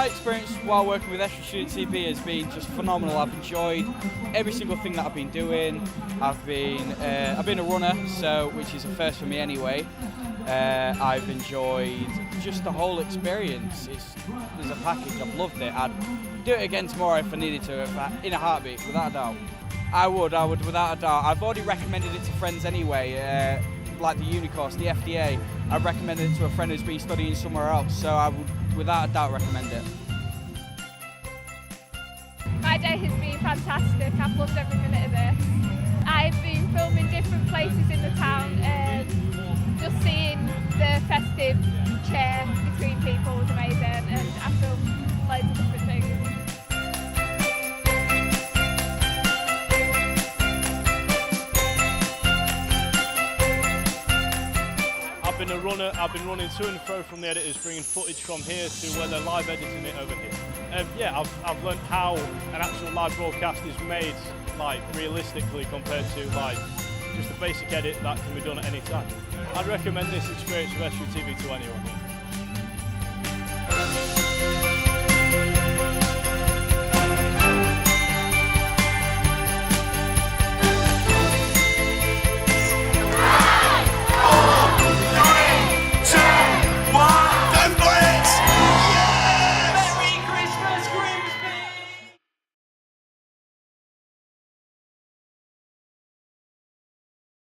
My experience while working with Estuary Student TV has been just phenomenal. I've enjoyed every single thing that I've been doing. I've been a runner, which is a first for me anyway. I've enjoyed just the whole experience. There's a package. I've loved it. I'd do it again tomorrow if I needed to, in a heartbeat, without a doubt. I would without a doubt. I've already recommended it to friends anyway, like the uni course, the FDA. I've recommended it to a friend who's been studying somewhere else, so I would without a doubt recommend it. My day has been fantastic. I've loved every minute of this. I've been filming different places in the town and just seeing the festive cheer between people was amazing, and I filmed loads of different things. I've been a runner. I've been running to and fro from the editors, bringing footage from here to where they're live editing it over here. Yeah, I've learned how an actual live broadcast is made, like realistically, compared to like just a basic edit that can be done at any time. I'd recommend this experience of Estuary TV to anyone.